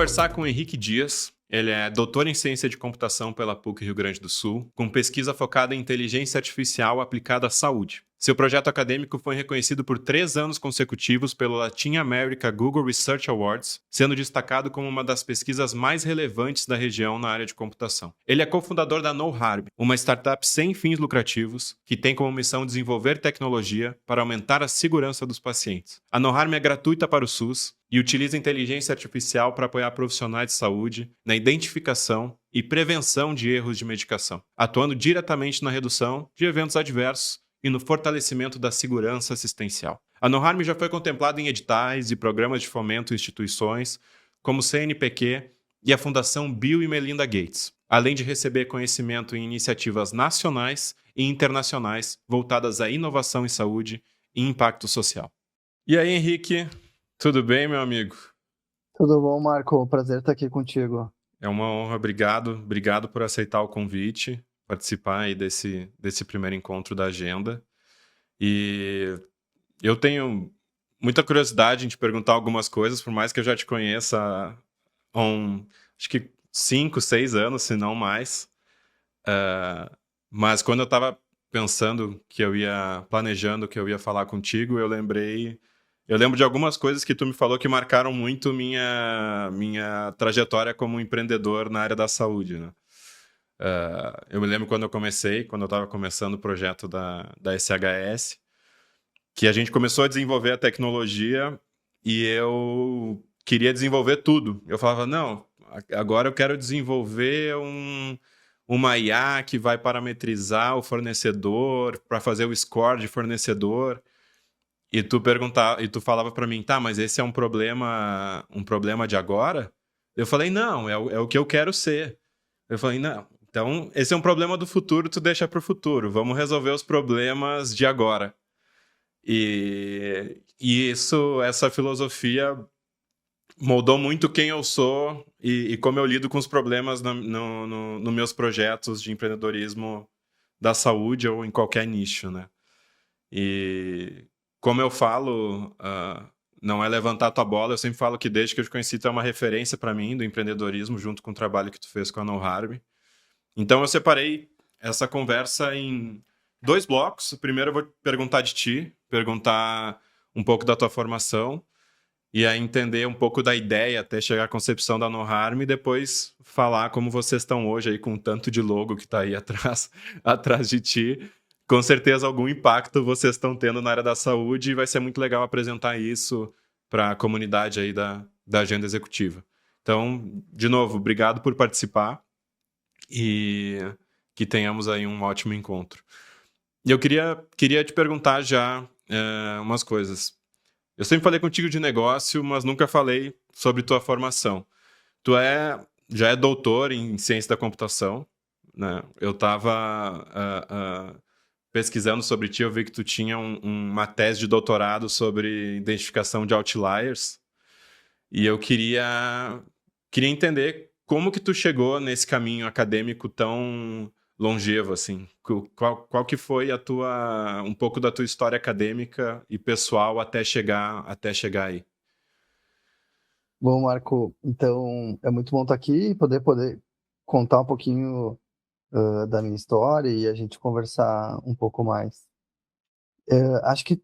conversar com o Henrique Dias. Ele é doutor em ciência de computação pela PUC Rio Grande do Sul, com pesquisa focada em inteligência artificial aplicada à saúde. Seu projeto acadêmico foi reconhecido por 3 anos consecutivos pelo Latin America Google Research Awards, sendo destacado como uma das pesquisas mais relevantes da região na área de computação. Ele é cofundador da NoHarm, uma startup sem fins lucrativos que tem como missão desenvolver tecnologia para aumentar a segurança dos pacientes. A NoHarm é gratuita para o SUS e utiliza inteligência artificial para apoiar profissionais de saúde na identificação e prevenção de erros de medicação, atuando diretamente na redução de eventos adversos e no fortalecimento da segurança assistencial. A NoHarm já foi contemplada em editais e programas de fomento em instituições como o CNPq e a Fundação Bill e Melinda Gates, além de receber conhecimento em iniciativas nacionais e internacionais voltadas à inovação em saúde e impacto social. E aí, Henrique, tudo bem, meu amigo? Tudo bom, Marco? Prazer estar aqui contigo. É uma honra, obrigado por aceitar o convite, participar aí desse primeiro encontro da agenda. E eu tenho muita curiosidade em te perguntar algumas coisas, por mais que eu já te conheça há acho que 5, 6 anos, se não mais. Mas quando eu estava planejando que eu ia falar contigo, eu lembro de algumas coisas que tu me falou que marcaram muito minha trajetória como empreendedor na área da saúde, né? Eu me lembro quando eu estava começando o projeto da SHS, que a gente começou a desenvolver a tecnologia e eu queria desenvolver tudo. Eu falava, não, agora eu quero desenvolver uma IA que vai parametrizar o fornecedor, para fazer o score de fornecedor. E tu falava para mim, tá, mas esse é um problema de agora? Eu falei, não, é o que eu quero ser. Eu falei, não, então esse é um problema do futuro, tu deixa pro futuro. Vamos resolver os problemas de agora. E essa filosofia moldou muito quem eu sou e como eu lido com os problemas nos meus projetos de empreendedorismo da saúde ou em qualquer nicho, né? E como eu falo, não é levantar tua bola, eu sempre falo que desde que eu te conheci, tu é uma referência para mim do empreendedorismo, junto com o trabalho que tu fez com a NoHarm. Então eu separei essa conversa em 2 blocos. Primeiro eu vou perguntar de ti, perguntar um pouco da tua formação, e aí entender um pouco da ideia até chegar à concepção da NoHarm, e depois falar como vocês estão hoje aí com o tanto de logo que está aí atrás de ti. Com certeza algum impacto vocês estão tendo na área da saúde e vai ser muito legal apresentar isso para a comunidade aí da agenda executiva. Então, de novo, obrigado por participar e que tenhamos aí um ótimo encontro. E eu queria te perguntar já umas coisas. Eu sempre falei contigo de negócio, mas nunca falei sobre tua formação. Tu já é doutor em ciência da computação, né? Eu estava pesquisando sobre ti, eu vi que tu tinha uma tese de doutorado sobre identificação de outliers, e eu queria entender como que tu chegou nesse caminho acadêmico tão longevo, assim. Qual que foi um pouco da tua história acadêmica e pessoal até chegar aí? Bom, Marco, então é muito bom estar aqui e poder contar um pouquinho da minha história e a gente conversar um pouco mais. Acho que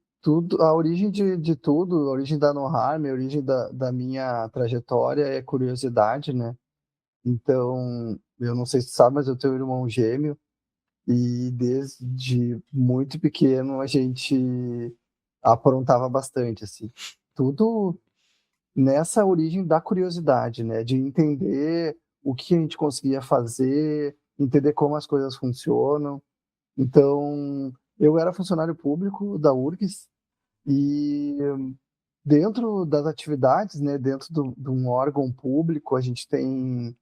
a origem de tudo, a origem da NoHarm, a origem da minha trajetória é curiosidade, né? Então, eu não sei se tu sabe, mas eu tenho um irmão gêmeo e desde muito pequeno a gente aprontava bastante, assim. Tudo nessa origem da curiosidade, né? De entender o que a gente conseguia fazer, entender como as coisas funcionam. Então, eu era funcionário público da URGS e dentro das atividades, né, dentro de um órgão público, a gente tem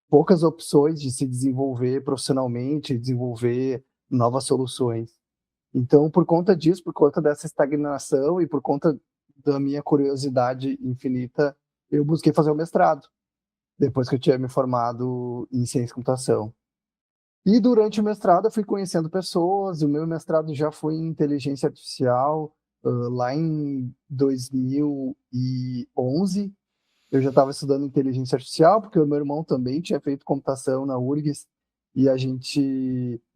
poucas opções de se desenvolver profissionalmente, desenvolver novas soluções. Então, por conta disso, por conta dessa estagnação e por conta da minha curiosidade infinita, eu busquei fazer o mestrado, depois que eu tinha me formado em ciência e computação. E durante o mestrado eu fui conhecendo pessoas, o meu mestrado já foi em inteligência artificial, lá em 2011, eu já estava estudando inteligência artificial, porque o meu irmão também tinha feito computação na URGS, e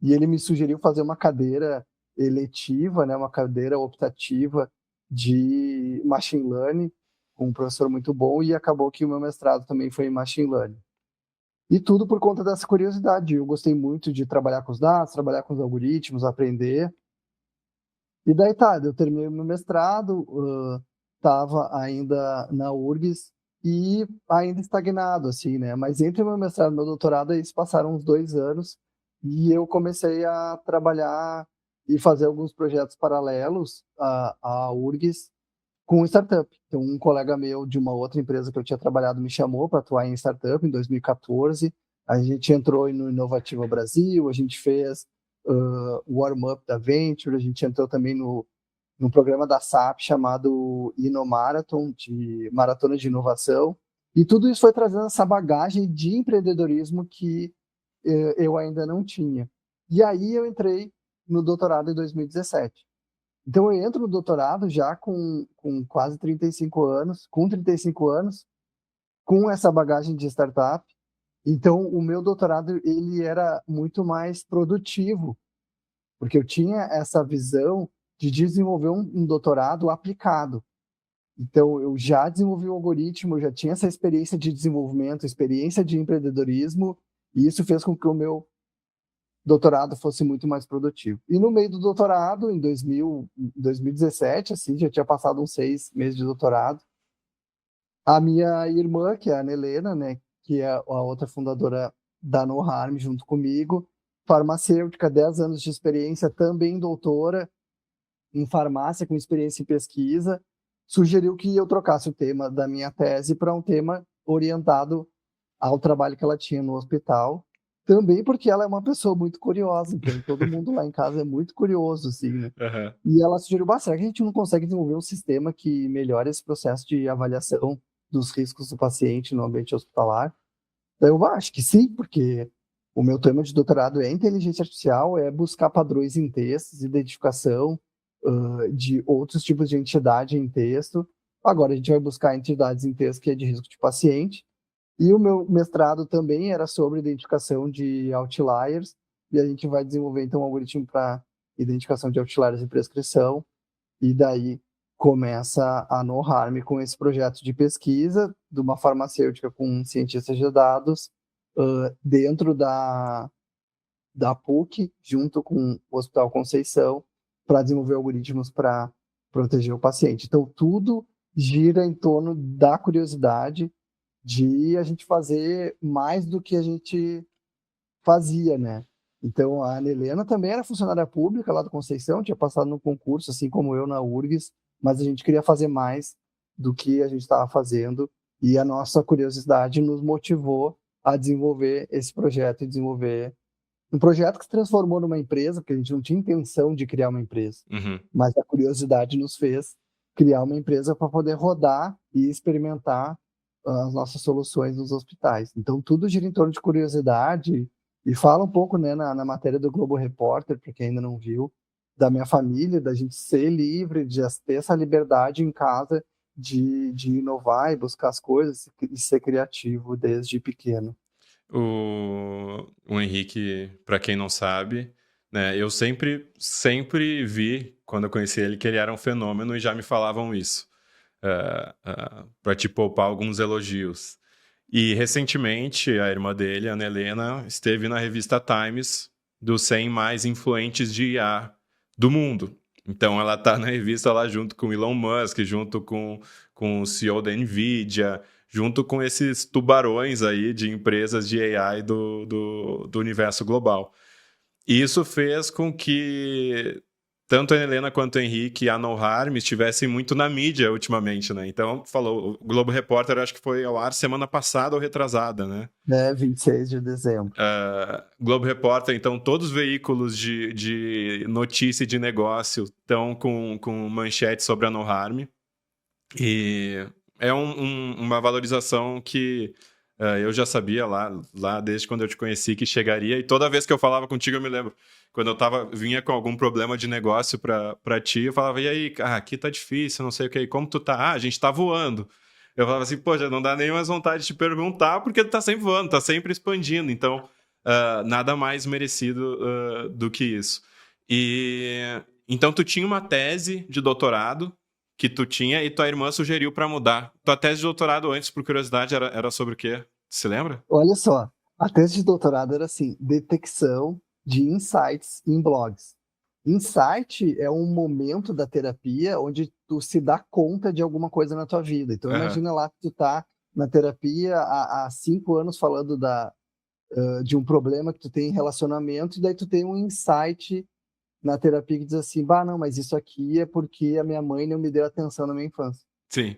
ele me sugeriu fazer uma cadeira eletiva, né, uma cadeira optativa de machine learning, com um professor muito bom, e acabou que o meu mestrado também foi em machine learning. E tudo por conta dessa curiosidade. Eu gostei muito de trabalhar com os dados, trabalhar com os algoritmos, aprender. E daí tá, eu terminei o meu mestrado, estava ainda na URGS e ainda estagnado, assim, né? Mas entre o meu mestrado e o meu doutorado, eles passaram uns 2 anos e eu comecei a trabalhar e fazer alguns projetos paralelos à URGS com startup. Então, um colega meu de uma outra empresa que eu tinha trabalhado me chamou para atuar em startup em 2014. A gente entrou no Inovativa Brasil, a gente fez o warm-up da Venture, a gente entrou também no programa da SAP chamado InnoMarathon, de Maratona de Inovação. E tudo isso foi trazendo essa bagagem de empreendedorismo que eu ainda não tinha. E aí eu entrei no doutorado em 2017. Então eu entro no doutorado já com quase 35 anos, com essa bagagem de startup. Então o meu doutorado ele era muito mais produtivo, porque eu tinha essa visão de desenvolver um doutorado aplicado. Então eu já desenvolvi o algoritmo, eu já tinha essa experiência de desenvolvimento, experiência de empreendedorismo, e isso fez com que o meu doutorado fosse muito mais produtivo. E no meio do doutorado, em 2017, assim, já tinha passado uns 6 meses de doutorado, a minha irmã, que é a Ana Helena, né, que é a outra fundadora da No Harm, junto comigo, farmacêutica, 10 anos de experiência, também doutora em farmácia, com experiência em pesquisa, sugeriu que eu trocasse o tema da minha tese para um tema orientado ao trabalho que ela tinha no hospital, também porque ela é uma pessoa muito curiosa, então todo mundo lá em casa é muito curioso, assim, né? Aham. E ela sugeriu, será que a gente não consegue desenvolver um sistema que melhore esse processo de avaliação dos riscos do paciente no ambiente hospitalar? Daí eu acho que sim, porque o meu tema de doutorado é inteligência artificial, é buscar padrões em textos, identificação de outros tipos de entidade em texto. Agora a gente vai buscar entidades em texto que é de risco de paciente. E o meu mestrado também era sobre identificação de outliers, e a gente vai desenvolver então um algoritmo para identificação de outliers e prescrição, e daí começa a No Harm com esse projeto de pesquisa de uma farmacêutica com cientistas de dados dentro da PUC, junto com o Hospital Conceição, para desenvolver algoritmos para proteger o paciente. Então, tudo gira em torno da curiosidade de a gente fazer mais do que a gente fazia, né? Então, a Ana Helena também era funcionária pública lá do Conceição, tinha passado no concurso, assim como eu na URGS, mas a gente queria fazer mais do que a gente estava fazendo, e a nossa curiosidade nos motivou a desenvolver esse projeto e desenvolver um projeto que se transformou numa empresa, porque a gente não tinha intenção de criar uma empresa, Uhum. mas a curiosidade nos fez criar uma empresa para poder rodar e experimentar as nossas soluções nos hospitais. Então, tudo gira em torno de curiosidade e fala um pouco, né, na matéria do Globo Repórter, para quem ainda não viu, da minha família, da gente ser livre, de ter essa liberdade em casa de inovar e buscar as coisas e ser criativo desde pequeno. O Henrique, para quem não sabe, né, eu sempre vi, quando eu conheci ele, que ele era um fenômeno e já me falavam isso, para te poupar alguns elogios. E recentemente, a irmã dele, a Ana Helena, esteve na revista Times dos 100 mais influentes de IA do mundo. Então ela está na revista lá junto com Elon Musk, junto com o CEO da NVIDIA, junto com esses tubarões aí de empresas de AI do universo global. E isso fez com que tanto a Helena quanto o Henrique e a No Harm estivessem muito na mídia ultimamente, né? Então, falou, o Globo Repórter acho que foi ao ar semana passada ou retrasada, né? 26 de dezembro. Globo Repórter, então, todos os veículos de notícia e de negócio estão com manchete sobre a No Harm. E é uma valorização que eu já sabia lá desde quando eu te conheci que chegaria, e toda vez que eu falava contigo eu me lembro, quando eu vinha com algum problema de negócio pra ti, eu falava, e aí, aqui tá difícil, não sei o que, como tu tá? A gente tá voando. Eu falava assim, pô, já não dá nem mais vontade de te perguntar, porque tu tá sempre voando, tá sempre expandindo. Então, nada mais merecido do que isso. E então tu tinha uma tese de doutorado que tu tinha e tua irmã sugeriu para mudar. Tua tese de doutorado antes, por curiosidade, era sobre o quê? Se lembra? Olha só, a tese de doutorado era assim, detecção de insights em blogs. Insight é um momento da terapia onde tu se dá conta de alguma coisa na tua vida. Então Aham. imagina lá que tu tá na terapia há 5 anos falando de um problema que tu tem em relacionamento, e daí tu tem um insight na terapia que diz assim, bah, não, mas isso aqui é porque a minha mãe não me deu atenção na minha infância. Sim.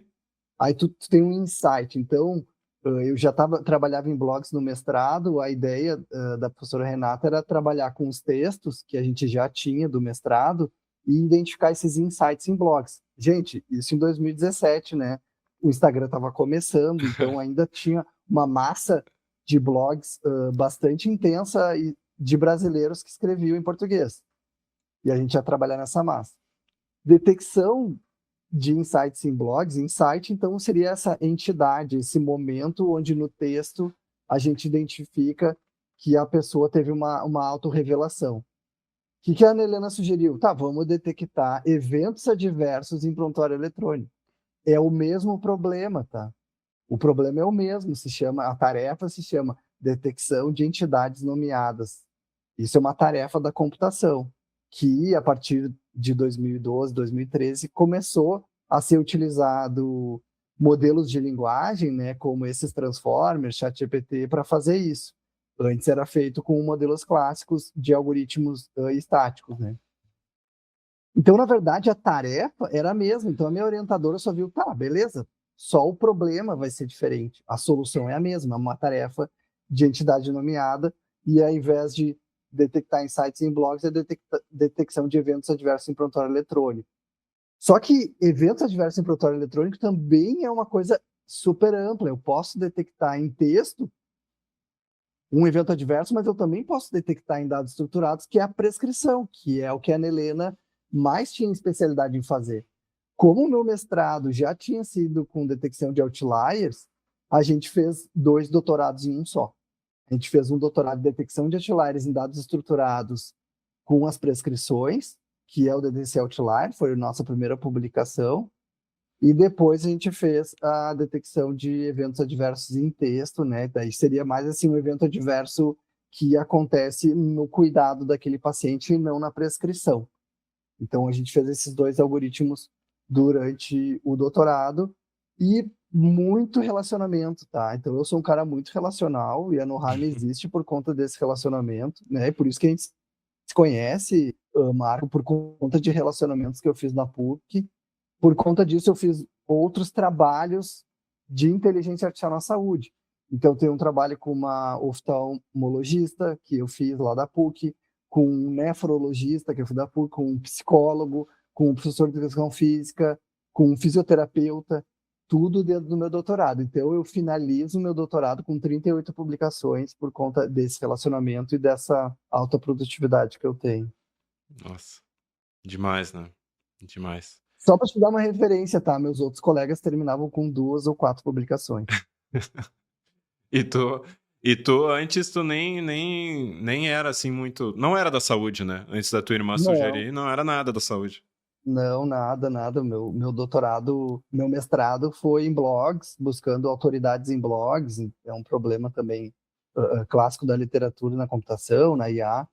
Aí tu tem um insight. Então, eu já trabalhava em blogs no mestrado, a ideia da professora Renata era trabalhar com os textos que a gente já tinha do mestrado e identificar esses insights em blogs. Gente, isso em 2017, né? O Instagram estava começando, então ainda tinha uma massa de blogs bastante intensa e de brasileiros que escreviam em português. E a gente ia trabalhar nessa massa. Detecção de insights em blogs, insight, então, seria essa entidade, esse momento onde no texto a gente identifica que a pessoa teve uma autorrevelação. O que a Ana Helena sugeriu? Tá, vamos detectar eventos adversos em prontuário eletrônico. É o mesmo problema, tá? O problema é o mesmo, a tarefa se chama detecção de entidades nomeadas. Isso é uma tarefa da computação, que a partir de 2012, 2013, começou a ser utilizado modelos de linguagem, né, como esses Transformers, ChatGPT, para fazer isso. Antes era feito com modelos clássicos de algoritmos estáticos, né? Então, na verdade, a tarefa era a mesma. Então, a minha orientadora só viu, tá, beleza, só o problema vai ser diferente. A solução é a mesma, é uma tarefa de entidade nomeada, e ao invés de detectar insights em blogs, é detecção de eventos adversos em prontuário eletrônico. Só que eventos adversos em prontuário eletrônico também é uma coisa super ampla. Eu posso detectar em texto um evento adverso, mas eu também posso detectar em dados estruturados, que é a prescrição, que é o que a Ana Helena mais tinha especialidade em fazer. Como o meu mestrado já tinha sido com detecção de outliers, a gente fez 2 doutorados em um só. A gente fez um doutorado de detecção de outliers em dados estruturados com as prescrições, que é o DDC Outlier, foi a nossa primeira publicação, e depois a gente fez a detecção de eventos adversos em texto, né? Daí seria mais assim um evento adverso que acontece no cuidado daquele paciente e não na prescrição. Então a gente fez esses 2 algoritmos durante o doutorado e muito relacionamento, tá? Então eu sou um cara muito relacional e a NoHarm existe por conta desse relacionamento, né? E por isso que a gente se conhece, Marco, por conta de relacionamentos que eu fiz na PUC. Por conta disso, eu fiz outros trabalhos de inteligência artificial na saúde. Então, tem um trabalho com uma oftalmologista, que eu fiz lá da PUC, com um nefrologista, que eu fiz da PUC, com um psicólogo, com um professor de educação física, com um fisioterapeuta, tudo dentro do meu doutorado. Então, eu finalizo o meu doutorado com 38 publicações por conta desse relacionamento e dessa alta produtividade que eu tenho. Nossa, demais, né? Demais. Só para te dar uma referência, tá? Meus outros colegas terminavam com 2 ou 4 publicações. E tu, antes, tu nem era assim muito. Não era da saúde, né? Antes da tua irmã Não, sugerir, não era nada da saúde. não, nada, nada. Meu doutorado, meu mestrado foi em blogs, buscando autoridades em blogs. É um problema também clássico da literatura na computação, na IA,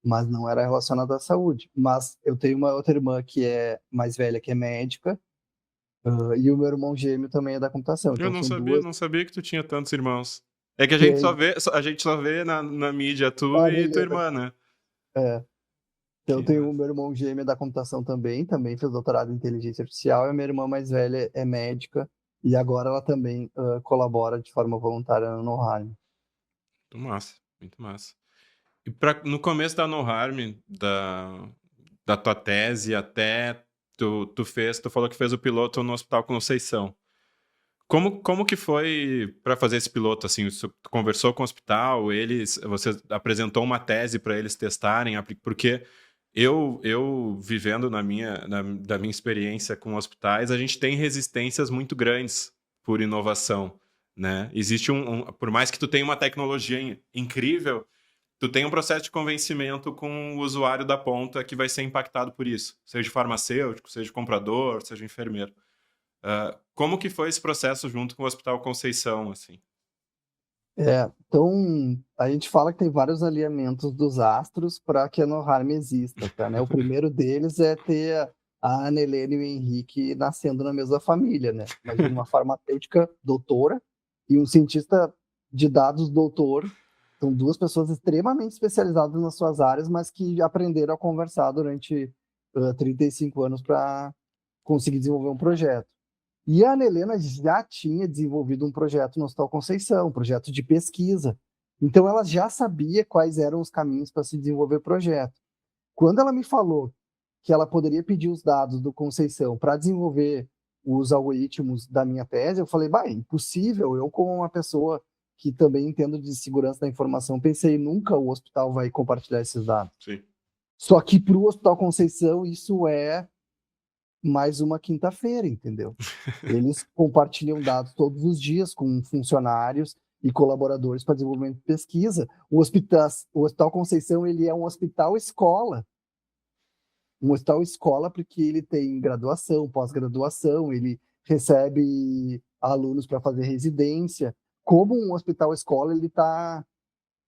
mas não era relacionado à saúde. Mas eu tenho uma outra irmã que é mais velha, que é médica, e o meu irmão gêmeo também é da computação. Eu Então são duas. não sabia que tu tinha tantos irmãos. É que Tenho. a gente só vê na mídia tu Ah, e tua beleza. irmã, né? É. Então, eu Que tenho o massa. meu irmão gêmeo da computação também fez doutorado em inteligência artificial, e a minha irmã mais velha é médica, e agora ela também colabora de forma voluntária no NoHarm. Muito massa, muito massa. E no começo da No Harm, da tua tese, até tu falou que fez o piloto no Hospital Conceição. Como que foi para fazer esse piloto, assim? Tu conversou com o hospital, você apresentou uma tese para eles testarem, porque eu vivendo da minha experiência com hospitais, a gente tem resistências muito grandes por inovação, né? Existe por mais que tu tenha uma tecnologia incrível, tu tem um processo de convencimento com o usuário da ponta que vai ser impactado por isso, seja farmacêutico, seja comprador, seja enfermeiro. Como que foi esse processo junto com o Hospital Conceição, assim? Então, a gente fala que tem vários alinhamentos dos astros para que a NoHarm exista, tá, né? O primeiro deles é ter a Ana Helena e o Henrique nascendo na mesma família, né? Imagina uma farmacêutica doutora e um cientista de dados doutor. São duas pessoas extremamente especializadas nas suas áreas, mas que aprenderam a conversar durante 35 anos para conseguir desenvolver um projeto. E a Ana Helena já tinha desenvolvido um projeto no Hospital Conceição, um projeto de pesquisa. Então, ela já sabia quais eram os caminhos para se desenvolver o projeto. Quando ela me falou que ela poderia pedir os dados do Conceição para desenvolver os algoritmos da minha tese, eu falei, bah, é impossível. Eu, como uma pessoa que também entendo de segurança da informação, pensei, nunca o hospital vai compartilhar esses dados. Sim. Só que para o Hospital Conceição, isso é mais uma quinta-feira, entendeu? Eles compartilham dados todos os dias com funcionários e colaboradores para desenvolvimento de pesquisa. O Hospital Conceição, ele é um hospital-escola. Um hospital-escola porque ele tem graduação, pós-graduação, ele recebe alunos para fazer residência. Como um hospital-escola, ele está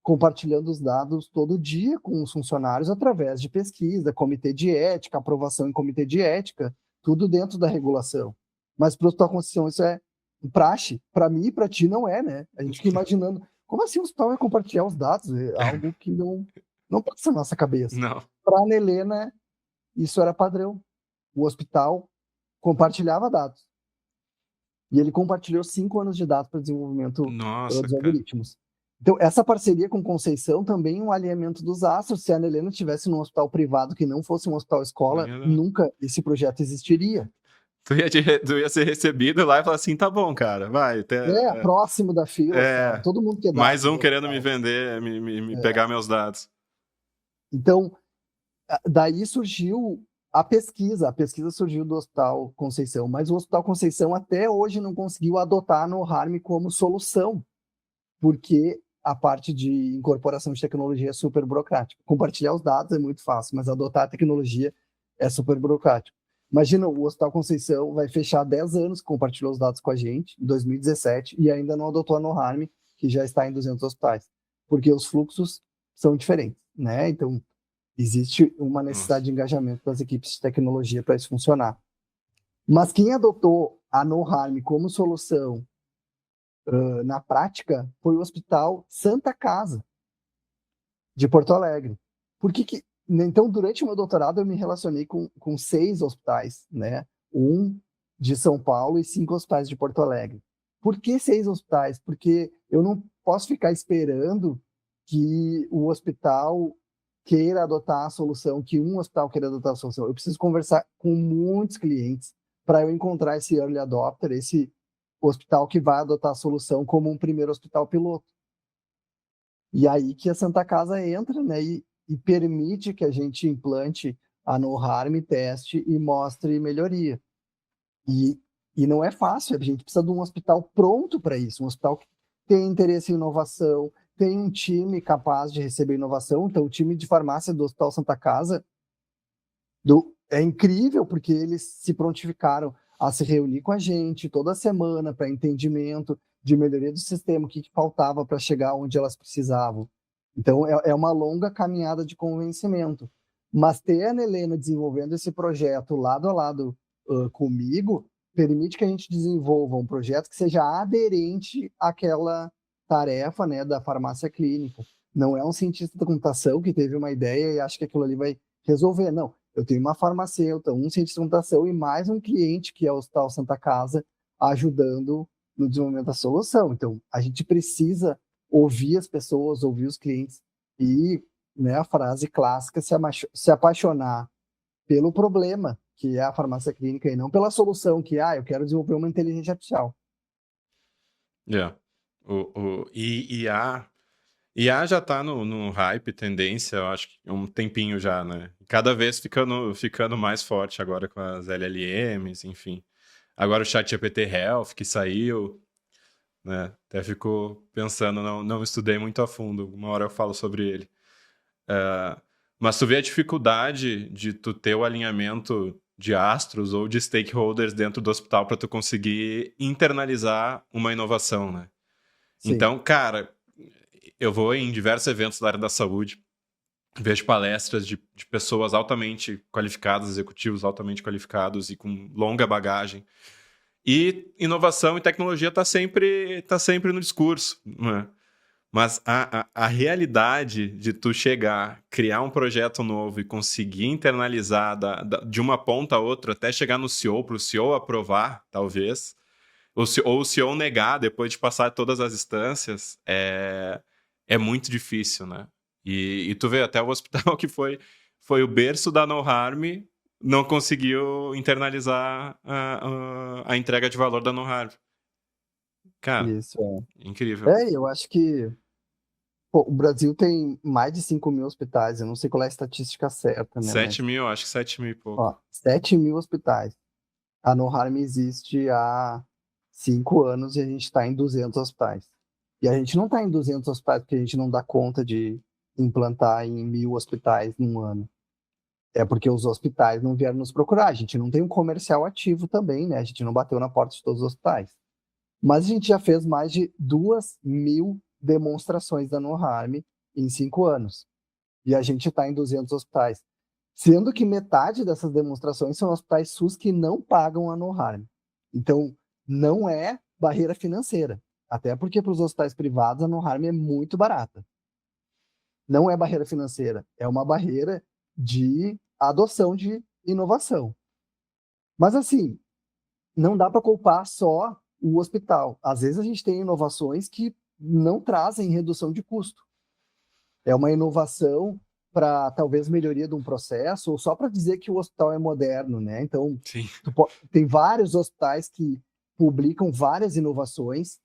compartilhando os dados todo dia com os funcionários através de pesquisa, comitê de ética, aprovação em comitê de ética, tudo dentro da regulação. Mas para o Hospital Conceição isso é praxe, para mim e para ti não é, né? A gente fica imaginando, como assim o hospital vai compartilhar os dados? É algo que não passa na nossa cabeça. Não. Para a Ana Helena, isso era padrão. O hospital compartilhava dados. E ele compartilhou 5 anos de dados para desenvolvimento dos algoritmos. Então, essa parceria com Conceição também é um alinhamento dos astros. Se a Ana Helena estivesse num hospital privado que não fosse um hospital-escola, nunca esse projeto existiria. Tu ia ser recebido lá e falar assim, tá bom, cara, vai. Próximo da fila. Sabe? Todo mundo quer mais um querendo me vender, me pegar meus dados. Então, daí surgiu a pesquisa. A pesquisa surgiu do Hospital Conceição, mas o Hospital Conceição até hoje não conseguiu adotar a NoHarm como solução, porque a parte de incorporação de tecnologia é super burocrática. Compartilhar os dados é muito fácil, mas adotar a tecnologia é super burocrático. Imagina, o Hospital Conceição vai fechar 10 anos que compartilhou os dados com a gente, em 2017, e ainda não adotou a NoHarm, que já está em 200 hospitais, porque os fluxos são diferentes, né? Então, existe uma necessidade de engajamento das equipes de tecnologia para isso funcionar. Mas quem adotou a NoHarm como solução na prática foi o Hospital Santa Casa, de Porto Alegre. Então, durante o meu doutorado, eu me relacionei com 6 hospitais, né? 1 de São Paulo e 5 hospitais de Porto Alegre. Por que 6 hospitais? Porque eu não posso ficar esperando que o hospital queira adotar a solução, que um hospital queira adotar a solução. Eu preciso conversar com muitos clientes para eu encontrar esse early adopter, esse hospital que vai adotar a solução como um primeiro hospital piloto. E aí que a Santa Casa entra, né, e permite que a gente implante a NoHarm, teste e mostre melhoria. E não é fácil, a gente precisa de um hospital pronto para isso, um hospital que tem interesse em inovação, tem um time capaz de receber inovação. Então, o time de farmácia do Hospital Santa Casa é incrível, porque eles se prontificaram a se reunir com a gente toda semana para entendimento de melhoria do sistema, o que faltava para chegar onde elas precisavam. Então, é uma longa caminhada de convencimento. Mas ter a Ana Helena desenvolvendo esse projeto lado a lado comigo permite que a gente desenvolva um projeto que seja aderente àquela tarefa, né, da farmácia clínica. Não é um cientista da computação que teve uma ideia e acha que aquilo ali vai resolver. Não, eu tenho uma farmacêutica, um cientista da computação e mais um cliente, que é o Hospital Santa Casa, ajudando no desenvolvimento da solução. Então, a gente precisa ouvir as pessoas, ouvir os clientes e, né, a frase clássica, se apaixonar pelo problema, que é a farmácia clínica, e não pela solução, que eu quero desenvolver uma inteligência artificial. IA já está no hype, tendência, eu acho que um tempinho já, né? Cada vez ficando mais forte agora com as LLMs, enfim. Agora o ChatGPT Health que saiu, né? Até fico pensando, não estudei muito a fundo. Uma hora eu falo sobre ele. Mas tu vê a dificuldade de tu ter o alinhamento de astros ou de stakeholders dentro do hospital para tu conseguir internalizar uma inovação, né? Sim. Então, cara, eu vou em diversos eventos da área da saúde, vejo palestras de pessoas altamente qualificadas, executivos altamente qualificados e com longa bagagem. E inovação e tecnologia tá sempre no discurso, né? Mas a realidade de tu chegar, criar um projeto novo e conseguir internalizar de uma ponta a outra até chegar no CEO, para o CEO aprovar, talvez, ou o CEO negar depois de passar todas as instâncias, é muito difícil, né? E tu vê, até o hospital que foi o berço da No Harm, não conseguiu internalizar a entrega de valor da No Harm. Cara, Isso, incrível. eu acho que pô, o Brasil tem mais de 5 mil hospitais, eu não sei qual é a estatística certa, né? 7 Mas, mil, acho que 7 mil e pouco. ó, 7 mil hospitais. A No Harm existe há 5 anos e a gente está em 200 hospitais. E a gente não está em 200 hospitais porque a gente não dá conta de implantar em 1.000 hospitais num ano. É porque os hospitais não vieram nos procurar. A gente não tem um comercial ativo também, né? A gente não bateu na porta de todos os hospitais. Mas a gente já fez mais de 2.000 demonstrações da No Harm em 5 anos. E a gente está em 200 hospitais. Sendo que metade dessas demonstrações são hospitais SUS que não pagam a No Harm. Então, não é barreira financeira. Até porque para os hospitais privados a No Harm é muito barata. Não é barreira financeira, é uma barreira de adoção de inovação. Mas assim, não dá para culpar só o hospital. Às vezes a gente tem inovações que não trazem redução de custo. É uma inovação para talvez melhoria de um processo, ou só para dizer que o hospital é moderno, né? Então, Sim. tem vários hospitais que publicam várias inovações,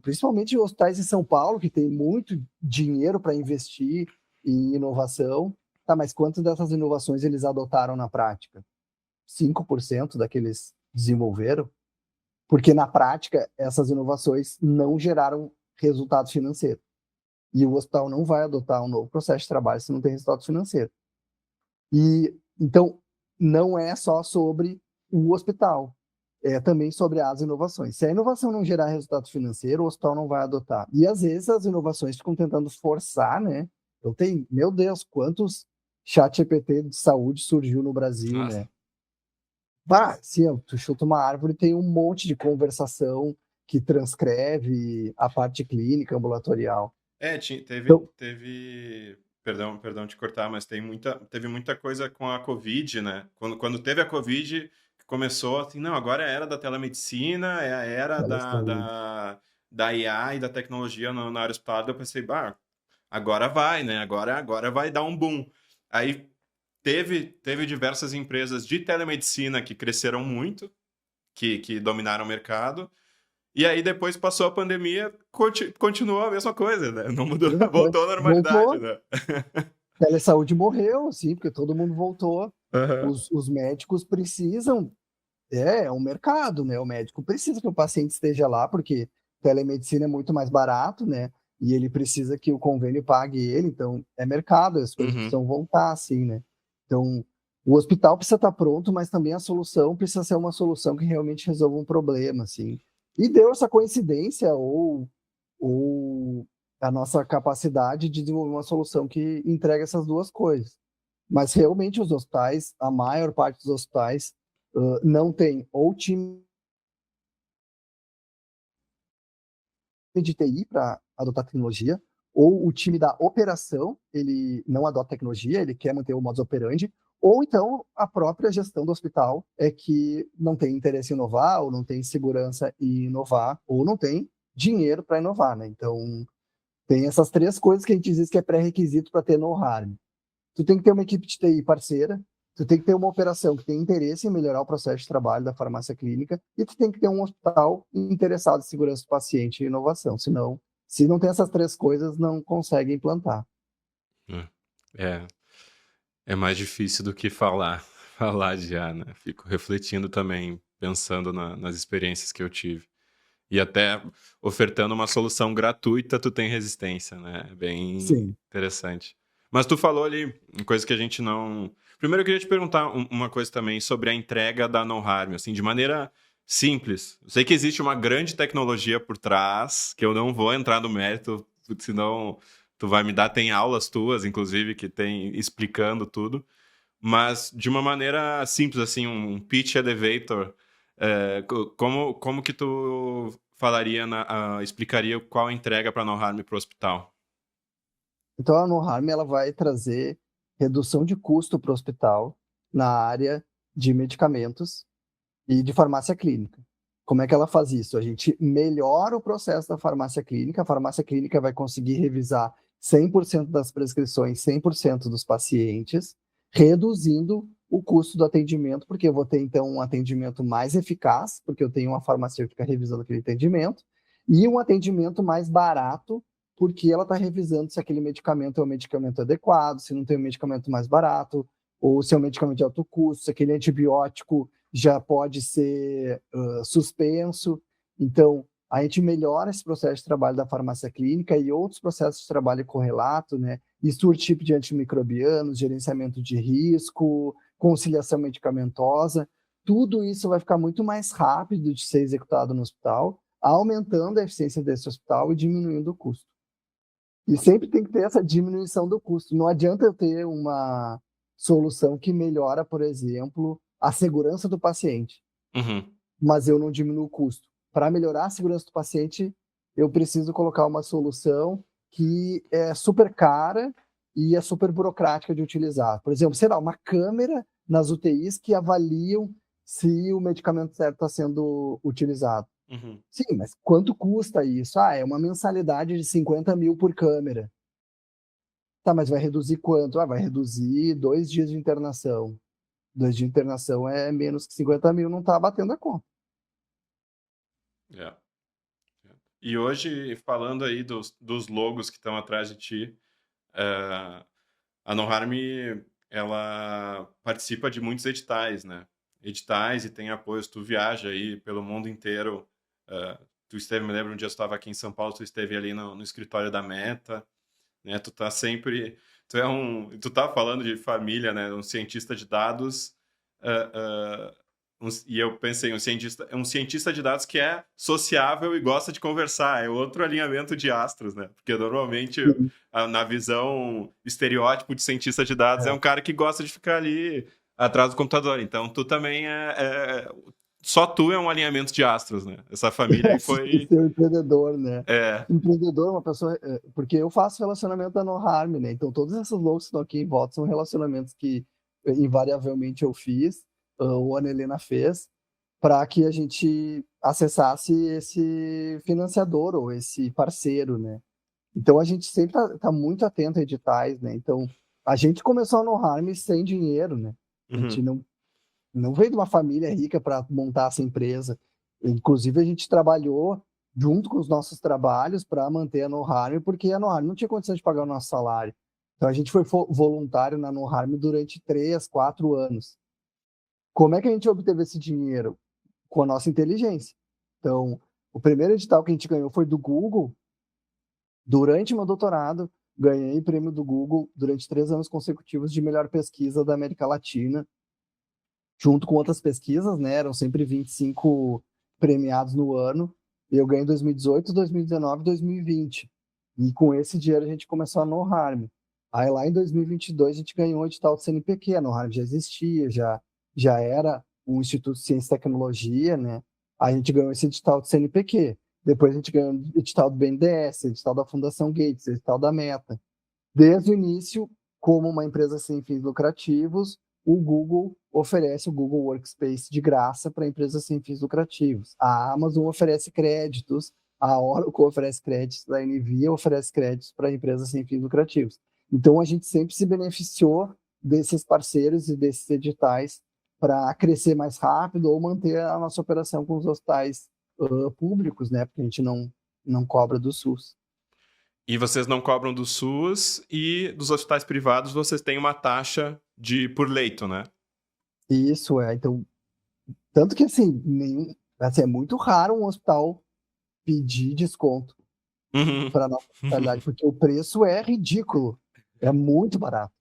principalmente hospitais em São Paulo, que tem muito dinheiro para investir em inovação. Tá, mas quantas dessas inovações eles adotaram na prática? 5% daqueles desenvolveram? Porque na prática, essas inovações não geraram resultado financeiro. E o hospital não vai adotar um novo processo de trabalho se não tem resultado financeiro. E então não é só sobre o hospital, é também sobre as inovações. Se a inovação não gerar resultado financeiro, o hospital não vai adotar. E às vezes as inovações ficam tentando forçar, né? Eu tenho, meu Deus, quantos chat GPT de saúde surgiu no Brasil, Nossa. né? Bah, sim, tu chuta uma árvore, tem um monte de conversação que transcreve a parte clínica, ambulatorial. Então, Perdão te cortar, mas teve muita coisa com a Covid, né? Quando teve a Covid, começou assim, não, agora é a era da telemedicina, é a era telesaúde. da IA e da tecnologia na área hospitalar. Eu pensei, bah, agora vai, né? Agora vai dar um boom. Aí teve diversas empresas de telemedicina que cresceram muito, que dominaram o mercado. E aí depois passou a pandemia, continuou a mesma coisa, né? Não mudou, Mesma coisa. voltou à normalidade, Voltou, né? telesaúde morreu, assim, porque todo mundo voltou. Aham. Os médicos precisam, é um mercado, né? O médico precisa que o paciente esteja lá, porque telemedicina é muito mais barato, né? E ele precisa que o convênio pague ele, então é mercado, as coisas Uhum. precisam voltar, assim, né? Então, o hospital precisa estar pronto, mas também a solução precisa ser uma solução que realmente resolva um problema, assim. E deu essa coincidência, ou a nossa capacidade de desenvolver uma solução que entrega essas duas coisas. Mas realmente os hospitais, a maior parte dos hospitais, não tem ou time de TI para adotar tecnologia, ou o time da operação, ele não adota tecnologia, ele quer manter o modus operandi, ou então a própria gestão do hospital é que não tem interesse em inovar, ou não tem segurança em inovar, ou não tem dinheiro para inovar, né? Então, tem essas três coisas que a gente diz que é pré-requisito para ter no harm. Tu tem que ter uma equipe de TI parceira, tu tem que ter uma operação que tem interesse em melhorar o processo de trabalho da farmácia clínica e tu tem que ter um hospital interessado em segurança do paciente e inovação. Senão, se não tem essas três coisas, não consegue implantar. É, é mais difícil do que falar, falar já, né? Fico refletindo também, pensando nas experiências que eu tive. E até ofertando uma solução gratuita, tu tem resistência, né? É bem Sim. interessante. Mas tu falou ali, uma coisa que a gente não... Primeiro eu queria te perguntar uma coisa também sobre a entrega da No Harm, assim, de maneira simples. Eu sei que existe uma grande tecnologia por trás, que eu não vou entrar no mérito, senão tu vai me dar, tem aulas tuas, inclusive, que tem explicando tudo. Mas de uma maneira simples, assim, um pitch elevator, como que tu falaria, explicaria qual a entrega para a No Harm para o hospital? Então, a No Harm ela vai trazer redução de custo para o hospital na área de medicamentos e de farmácia clínica. Como é que ela faz isso? A gente melhora o processo da farmácia clínica, a farmácia clínica vai conseguir revisar 100% das prescrições, 100% dos pacientes, reduzindo o custo do atendimento, porque eu vou ter, então, um atendimento mais eficaz, porque eu tenho uma farmacêutica revisando aquele atendimento, e um atendimento mais barato, porque ela está revisando se aquele medicamento é um medicamento adequado, se não tem um medicamento mais barato, ou se é um medicamento de alto custo, se aquele antibiótico já pode ser suspenso. Então, a gente melhora esse processo de trabalho da farmácia clínica e outros processos de trabalho correlato, né? Stewardship de antimicrobianos, gerenciamento de risco, conciliação medicamentosa. Tudo isso vai ficar muito mais rápido de ser executado no hospital, aumentando a eficiência desse hospital e diminuindo o custo. E sempre tem que ter essa diminuição do custo. Não adianta eu ter uma solução que melhora, por exemplo, a segurança do paciente, Uhum. mas eu não diminuo o custo. Para melhorar a segurança do paciente, eu preciso colocar uma solução que é super cara e é super burocrática de utilizar. Por exemplo, sei lá, uma câmera nas UTIs que avaliam se o medicamento certo está sendo utilizado. Uhum. Sim, mas quanto custa isso? Ah, é uma mensalidade de 50 mil por câmera. Tá, mas vai reduzir quanto? Ah, vai reduzir 2 dias de internação. 2 dias de internação é menos que 50 mil, não tá batendo a conta. É. E hoje, falando aí dos logos que estão atrás de ti, a No Harm, ela participa de muitos editais, né? Editais e tem apoios. Tu viaja aí pelo mundo inteiro. Tu esteve, me lembro, um dia tu estava aqui em São Paulo, tu esteve ali no escritório da Meta, né? Tu tá sempre... Tu tá falando de família, né? Um cientista de dados. E eu pensei, um cientista de dados que é sociável e gosta de conversar. É outro alinhamento de astros, né? Porque normalmente, Sim. na visão estereótipo de cientista de dados, é um É. cara que gosta de ficar ali atrás do computador. Então, tu também só tu é um alinhamento de astros, né? Essa família aí foi... Ser um empreendedor, né? É. Empreendedor é uma pessoa. Porque eu faço relacionamento da No Harm, né? Então, todos esses logos que estão aqui em volta são relacionamentos que invariavelmente eu fiz, ou a Ana Helena fez, para que a gente acessasse esse financiador ou esse parceiro, né? Então, a gente sempre tá muito atento a editais, né? Então, a gente começou a No Harm sem dinheiro, né? A gente Uhum. não veio de uma família rica para montar essa empresa. Inclusive, a gente trabalhou junto com os nossos trabalhos para manter a No Harm, porque a No Harm não tinha condição de pagar o nosso salário. Então, a gente foi voluntário na No Harm durante 3, 4 anos. Como é que a gente obteve esse dinheiro? Com a nossa inteligência. Então, o primeiro edital que a gente ganhou foi do Google. Durante meu doutorado, ganhei prêmio do Google durante 3 anos consecutivos de melhor pesquisa da América Latina, junto com outras pesquisas, né? Eram sempre 25 premiados no ano. Eu ganhei em 2018, 2019 e 2020. E com esse dinheiro a gente começou a No Harm. Aí lá em 2022 a gente ganhou um edital do CNPq. A No Harm já existia, já era um Instituto de Ciência e Tecnologia, né? A gente ganhou esse edital do CNPq. Depois a gente ganhou o edital do BNDES, edital da Fundação Gates, edital da Meta. Desde o início, como uma empresa sem fins lucrativos, o Google oferece o Google Workspace de graça para empresas sem fins lucrativos. A Amazon oferece créditos, a Oracle oferece créditos, a Nvidia oferece créditos para empresas sem fins lucrativos. Então, a gente sempre se beneficiou desses parceiros e desses editais para crescer mais rápido ou manter a nossa operação com os hospitais públicos, né? Porque a gente não cobra do SUS. E vocês não cobram do SUS e dos hospitais privados vocês têm uma taxa por leito, né? Isso é. Então, Tanto que, assim, assim, é muito raro um hospital pedir desconto Uhum. para nossa hospitalidade, porque o preço é ridículo, é muito barato.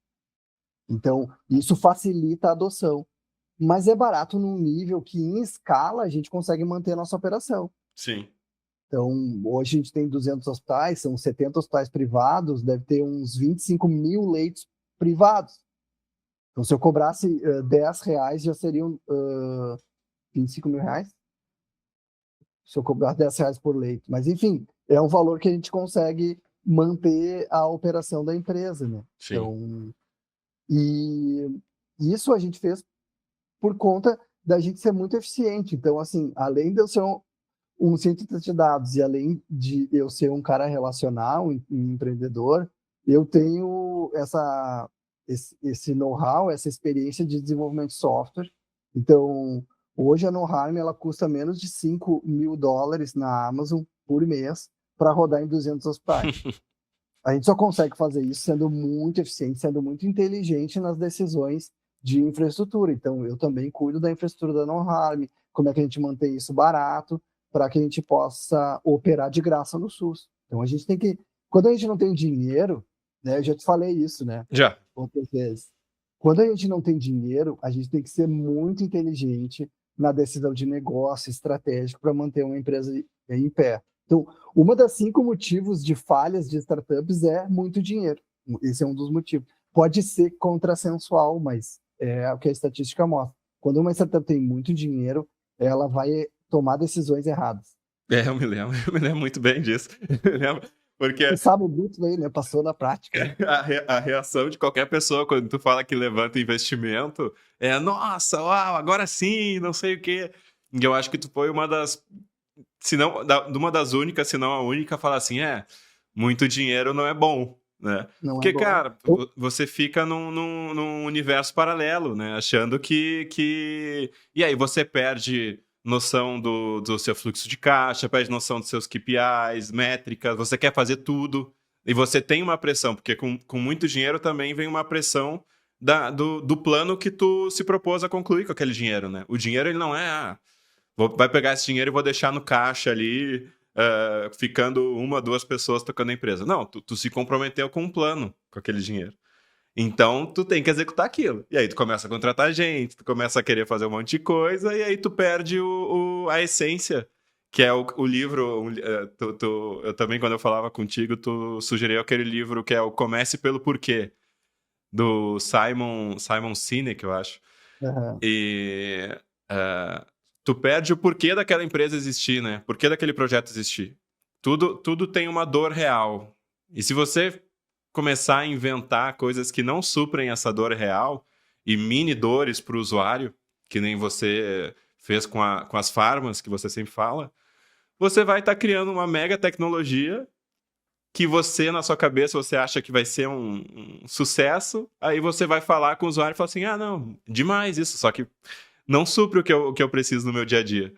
Então, isso facilita a adoção. Mas é barato num nível que, em escala, a gente consegue manter a nossa operação. Sim. Então, hoje a gente tem 200 hospitais, são 70 hospitais privados, deve ter uns 25 mil leitos privados. Então, se eu cobrasse R$ 10, já seriam 25 mil reais. Se eu cobrar R$ 10 por leito. Mas, enfim, é um valor que a gente consegue manter a operação da empresa, né? Sim. Então, e isso a gente fez por conta da gente ser muito eficiente. Então, assim, além de eu ser um cientista de dados e além de eu ser um cara relacional, um empreendedor, eu tenho esse know-how, essa experiência de desenvolvimento de software. Então, hoje a NoHarm ela custa menos de $5.000 na Amazon por mês para rodar em 200 hospitais. A gente só consegue fazer isso sendo muito eficiente, sendo muito inteligente nas decisões de infraestrutura. Então, eu também cuido da infraestrutura da NoHarm, como é que a gente mantém isso barato, para que a gente possa operar de graça no SUS. Então, a gente tem que... Quando a gente não tem dinheiro, né, eu já te falei isso, né, Já. outras vezes. Quando a gente não tem dinheiro, a gente tem que ser muito inteligente na decisão de negócio estratégico para manter uma empresa em pé. Então, uma das 5 motivos de falhas de startups é muito dinheiro. Esse é um dos motivos. Pode ser contrassensual, mas é o que a estatística mostra. Quando uma startup tem muito dinheiro, ela vai tomar decisões erradas. Eu me lembro muito bem disso. Eu lembro, porque Você sabe muito bem, né? Passou na prática. Né? a reação de qualquer pessoa quando tu fala que levanta investimento é, nossa, uau, agora sim, não sei o quê. E eu acho que tu foi uma das, se não, uma das únicas, se não a única, a falar assim, muito dinheiro não é bom, né? Não é Porque, bom. cara, você fica num universo paralelo, né? Achando que... E aí você perde noção do seu fluxo de caixa, perde noção dos seus KPIs, métricas, você quer fazer tudo. E você tem uma pressão, porque com muito dinheiro também vem uma pressão do plano que tu se propôs a concluir com aquele dinheiro, né? O dinheiro, ele não é... vai pegar esse dinheiro e vou deixar no caixa ali, ficando uma, duas pessoas tocando a empresa. Não, tu se comprometeu com um plano com aquele dinheiro. Então, tu tem que executar aquilo. E aí tu começa a contratar gente, tu começa a querer fazer um monte de coisa, e aí tu perde a essência, que é o livro... eu também, quando eu falava contigo, tu sugeriu aquele livro que é o Comece pelo Porquê, do Simon Sinek, eu acho. Uhum. E tu perde o porquê daquela empresa existir, né? Porquê daquele projeto existir. Tudo tem uma dor real. E se você começar a inventar coisas que não suprem essa dor real e mini dores para o usuário, que nem você fez com as farmas, que você sempre fala, você vai estar criando uma mega tecnologia que você, na sua cabeça, você acha que vai ser um sucesso, aí você vai falar com o usuário e fala assim, não, demais isso, só que não supre o que eu preciso no meu dia a dia.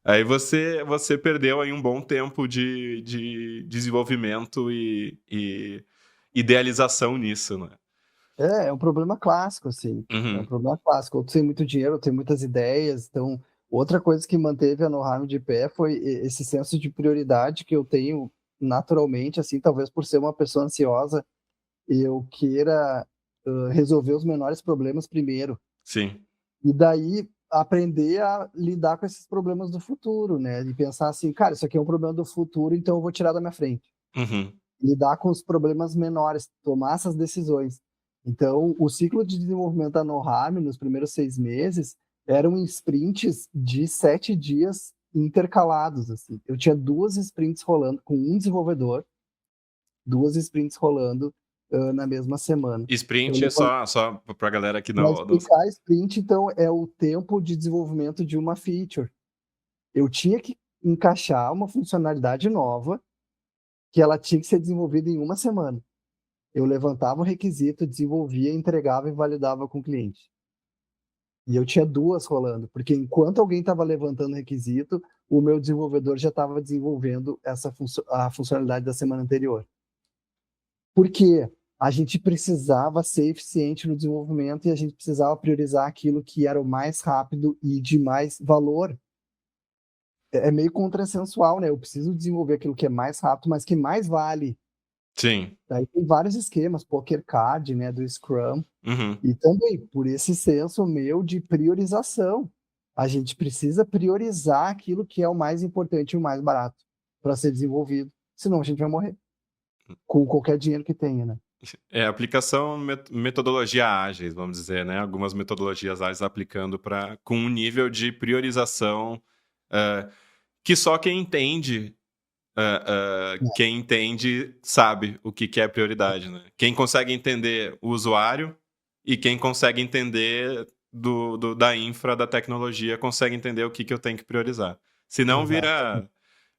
Aí você perdeu aí um bom tempo de desenvolvimento e idealização nisso, né? É um problema clássico, assim. É um Uhum. problema clássico. Eu tenho muito dinheiro, eu tenho muitas ideias. Então, outra coisa que manteve a NoHarm de pé foi esse senso de prioridade que eu tenho naturalmente, assim, talvez por ser uma pessoa ansiosa, eu queira resolver os menores problemas primeiro. Sim. E daí aprender a lidar com esses problemas do futuro, né? E pensar assim, cara, isso aqui é um problema do futuro, então eu vou tirar da minha frente. Uhum. Lidar com os problemas menores, tomar essas decisões. Então, o ciclo de desenvolvimento da NoHarm, nos primeiros 6 meses, eram sprints de 7 dias intercalados. Assim. Eu tinha 2 sprints rolando, com um desenvolvedor, 2 sprints rolando na mesma semana. Sprint, só pra galera que Para não... explicar, sprint, então, é o tempo de desenvolvimento de uma feature. Eu tinha que encaixar uma funcionalidade nova que ela tinha que ser desenvolvida em uma semana. Eu levantava o requisito, desenvolvia, entregava e validava com o cliente. E eu tinha 2 rolando, porque enquanto alguém estava levantando o requisito, o meu desenvolvedor já estava desenvolvendo a funcionalidade da semana anterior. Por quê? a gente precisava ser eficiente no desenvolvimento e a gente precisava priorizar aquilo que era o mais rápido e de mais valor. É meio contrassensual, né? Eu preciso desenvolver aquilo que é mais rápido, mas que mais vale. Sim. Daí tem vários esquemas, Poker Card, né, do Scrum, Uhum. e também por esse senso meu de priorização. A gente precisa priorizar aquilo que é o mais importante e o mais barato para ser desenvolvido, senão a gente vai morrer com qualquer dinheiro que tenha, né? Aplicação metodologia ágeis, vamos dizer, né? Algumas metodologias ágeis aplicando com um nível de priorização que só quem entende sabe o que é prioridade, né? Quem consegue entender o usuário e quem consegue entender da infra, da tecnologia, consegue entender o que eu tenho que priorizar. Senão Exatamente.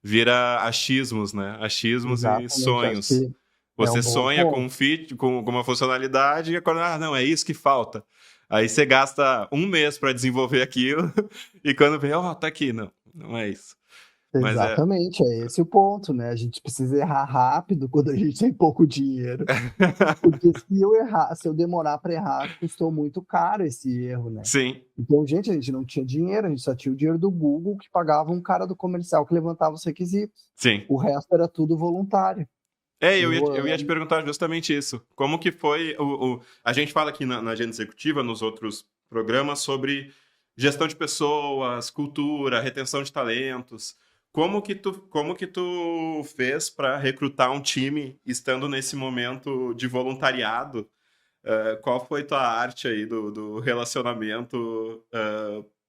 vira achismos, né? Achismos e Exatamente, acho sonhos. que é Você um bom sonha com ponto. um feat, com uma funcionalidade, e agora, não, é isso que falta. Aí você gasta um mês para desenvolver aquilo, e quando vê, tá aqui. Não, não é isso. Mas Exatamente, é esse o ponto, né? A gente precisa errar rápido quando a gente tem pouco dinheiro, porque se eu demorar para errar, custou muito caro esse erro, né? Sim, Então, gente, a gente não tinha dinheiro, a gente só tinha o dinheiro do Google que pagava um cara do comercial que levantava os requisitos. sim. O resto era tudo voluntário. Eu ia te perguntar justamente isso. Como que foi a gente fala aqui na agenda executiva, nos outros programas, sobre gestão de pessoas, cultura, retenção de talentos. Como que tu fez para recrutar um time estando nesse momento de voluntariado? Qual foi tua arte aí do relacionamento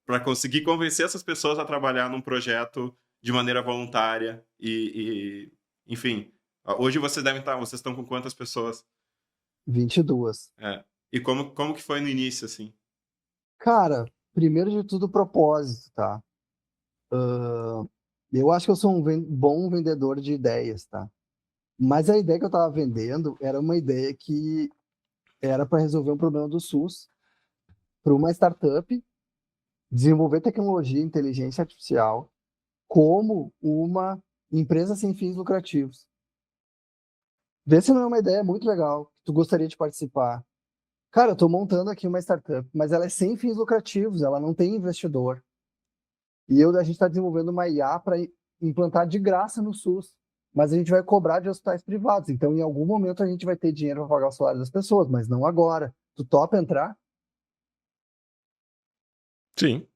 para conseguir convencer essas pessoas a trabalhar num projeto de maneira voluntária enfim, hoje vocês estão com quantas pessoas? 22. É. E como que foi no início, assim? Cara, primeiro de tudo, propósito, tá? Eu acho que eu sou um bom vendedor de ideias, tá? Mas a ideia que eu estava vendendo era uma ideia que era para resolver um problema do SUS, para uma startup desenvolver tecnologia e inteligência artificial como uma empresa sem fins lucrativos. Vê se não é uma ideia muito legal, que tu gostaria de participar. Cara, eu estou montando aqui uma startup, mas ela é sem fins lucrativos, ela não tem investidor. A gente está desenvolvendo uma IA para implantar de graça no SUS, mas a gente vai cobrar de hospitais privados. Então, em algum momento, a gente vai ter dinheiro para pagar o salário das pessoas, mas não agora. Tu topa entrar? Sim.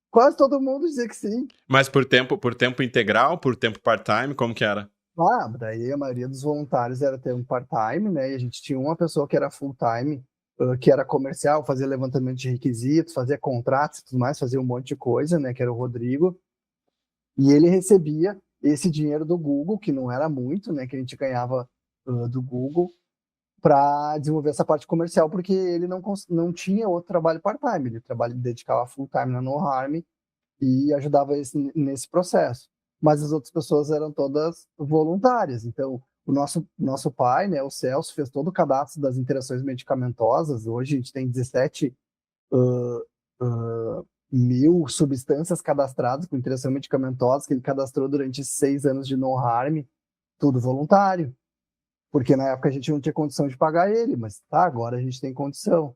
Quase todo mundo dizia que sim. Mas por tempo integral, por tempo part-time, como que era? Ah, daí a maioria dos voluntários era ter um part-time, né? E a gente tinha uma pessoa que era full-time, que era comercial, fazia levantamento de requisitos, fazia contratos e tudo mais, fazia um monte de coisa, né? Que era o Rodrigo. E ele recebia esse dinheiro do Google, que não era muito, né? Que a gente ganhava do Google, para desenvolver essa parte comercial, porque ele não tinha outro trabalho part-time. Ele dedicava full-time na No Harm e ajudava nesse processo. Mas as outras pessoas eram todas voluntárias. Então, o nosso pai, né, o Celso, fez todo o cadastro das interações medicamentosas. Hoje a gente tem 17 mil substâncias cadastradas com interação medicamentosa que ele cadastrou durante 6 anos de No Harm, tudo voluntário. Porque na época a gente não tinha condição de pagar ele, mas tá, agora a gente tem condição.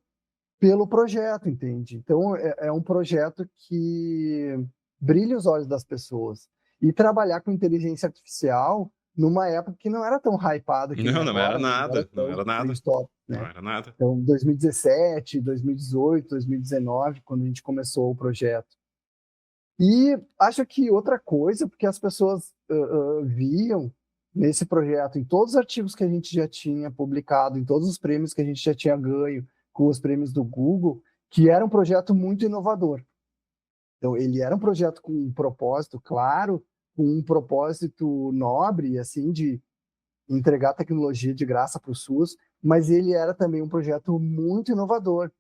Pelo projeto, entende? Então, é um projeto que brilha os olhos das pessoas. E trabalhar com inteligência artificial numa época que não era tão hypada que nem Não, não era agora, né? Não era nada, não tão era nada, trend top, não né? era nada. Então, 2017, 2018, 2019, quando a gente começou o projeto. E acho que outra coisa, porque as pessoas viam nesse projeto, em todos os artigos que a gente já tinha publicado, em todos os prêmios que a gente já tinha ganho com os prêmios do Google, que era um projeto muito inovador. Então, ele era um projeto com um propósito claro, com um propósito nobre, assim, de entregar tecnologia de graça para o SUS, mas ele era também um projeto muito inovador.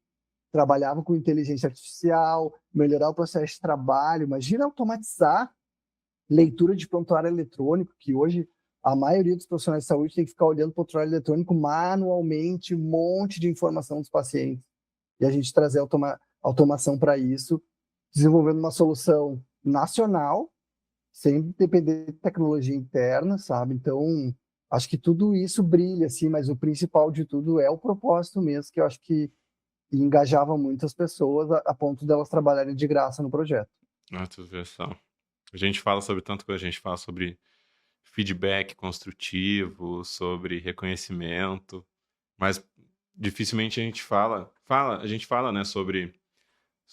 Trabalhava com inteligência artificial, melhorar o processo de trabalho. Imagina automatizar leitura de prontuário eletrônico, que hoje a maioria dos profissionais de saúde tem que ficar olhando para o prontuário eletrônico manualmente, um monte de informação dos pacientes. E a gente trazer automação para isso, desenvolvendo uma solução nacional, sem depender de tecnologia interna, sabe? Então, acho que tudo isso brilha, assim, mas o principal de tudo é o propósito mesmo, que eu acho que engajava muitas pessoas a ponto delas trabalharem de graça no projeto. Ah, tu vê só. A gente fala sobre tanto coisa, a gente fala sobre feedback construtivo, sobre reconhecimento, mas dificilmente a gente a gente fala, né, sobre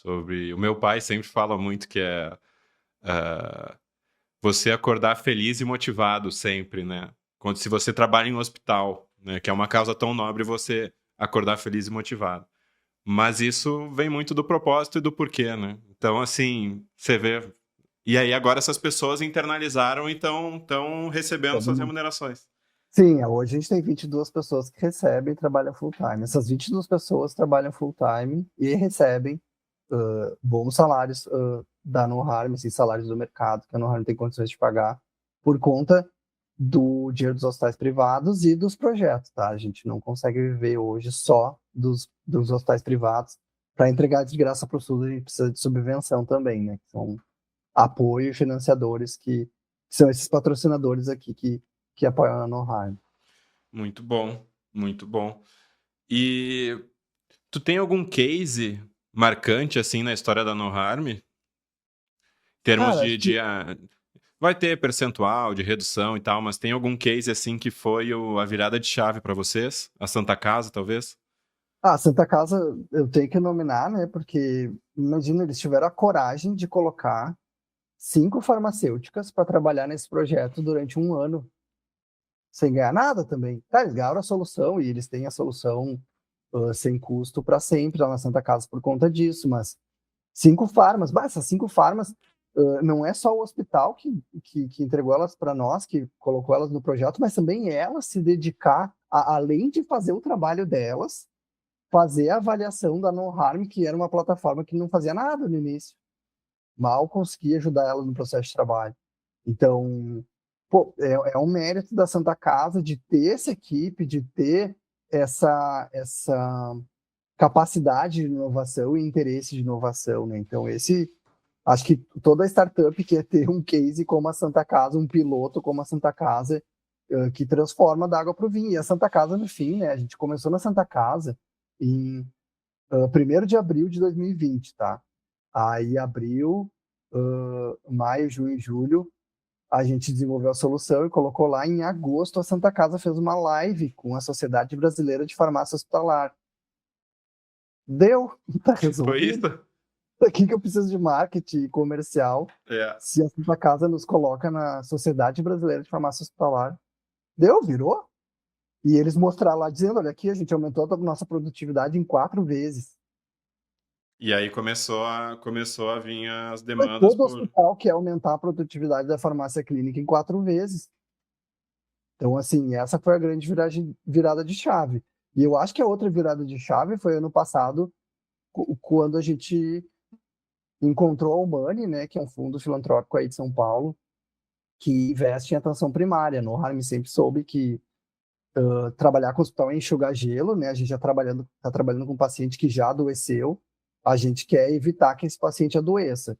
o meu pai sempre fala muito que é você acordar feliz e motivado sempre, né? Quando se você trabalha em um hospital, né, que é uma causa tão nobre, você acordar feliz e motivado. Mas isso vem muito do propósito e do porquê, né? Então, assim, você vê. E aí agora essas pessoas internalizaram e estão recebendo Todo suas mundo. remunerações. Sim, hoje a gente tem 22 pessoas que recebem e trabalham full time. Essas 22 pessoas trabalham full time e recebem bons salários da No Harm, assim, salários do mercado, que a No Harm tem condições de pagar, por conta do dinheiro dos hospitais privados e dos projetos, tá? A gente não consegue viver hoje só dos hospitais privados. Para entregar de graça para o SUS, a gente precisa de subvenção também, né? Que são apoio e financiadores que são esses patrocinadores aqui que apoiam a No Harm. Muito bom, muito bom. E tu tem algum case marcante, assim, na história da No Harm? Em termos Cara, acho que vai ter percentual de redução e tal, mas tem algum case, assim, que foi a virada de chave para vocês? A Santa Casa, talvez? a Santa Casa eu tenho que nominar, né? Porque imagina, eles tiveram a coragem de colocar 5 farmacêuticas para trabalhar nesse projeto durante um ano, sem ganhar nada também. Cara, eles ganharam a solução e eles têm a solução sem custo para sempre lá na Santa Casa por conta disso, mas 5 farmas, essas 5 farmas não é só o hospital que entregou elas para nós, que colocou elas no projeto, mas também elas se dedicar, além de fazer o trabalho delas, fazer a avaliação da No Harm, que era uma plataforma que não fazia nada no início. Mal conseguia ajudar ela no processo de trabalho. Então, pô, é um mérito da Santa Casa de ter essa equipe, de ter essa capacidade de inovação e interesse de inovação, né? Então, acho que toda startup quer ter um case como a Santa Casa, um piloto como a Santa Casa, que transforma da água para o vinho. E a Santa Casa, no fim, né? A gente começou na Santa Casa em 1º de abril de 2020, tá? Aí, abril, maio, junho e julho, a gente desenvolveu a solução e colocou lá. Em agosto, a Santa Casa fez uma live com a Sociedade Brasileira de Farmácia Hospitalar. Deu, tá Foi isso? resolvido. Aqui que eu preciso de marketing comercial. É. Se a Santa Casa nos coloca na Sociedade Brasileira de Farmácia Hospitalar, deu, virou. E eles mostraram lá dizendo, olha aqui, a gente aumentou a nossa produtividade em 4 vezes. E aí começou a vir as Mas demandas todo por. hospital quer aumentar a produtividade da farmácia clínica em 4 vezes. Então, assim, essa foi a grande virada de chave. E eu acho que a outra virada de chave foi ano passado, quando a gente encontrou a Humane, né, que é um fundo filantrópico aí de São Paulo, que investe em atenção primária. No Harm sempre soube que trabalhar com o hospital é enxugar gelo, né? A gente já está trabalhando com um paciente que já adoeceu, a gente quer evitar que esse paciente adoeça.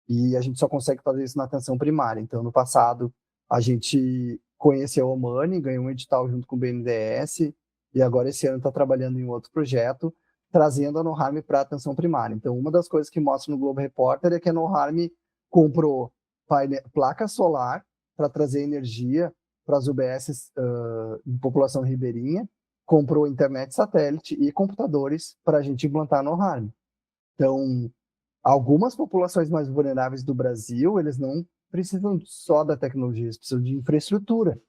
E a gente só consegue fazer isso na atenção primária. Então, no passado, a gente conheceu a Humane, ganhou um edital junto com o BNDES, e agora esse ano está trabalhando em outro projeto, trazendo a No Harm para a atenção primária. Então, uma das coisas que mostra no Globo Repórter é que a No Harm comprou placa solar para trazer energia para as UBSs em população ribeirinha, comprou internet satélite e computadores para a gente implantar no Harm. Então, algumas populações mais vulneráveis do Brasil, eles não precisam só da tecnologia, eles precisam de infraestrutura.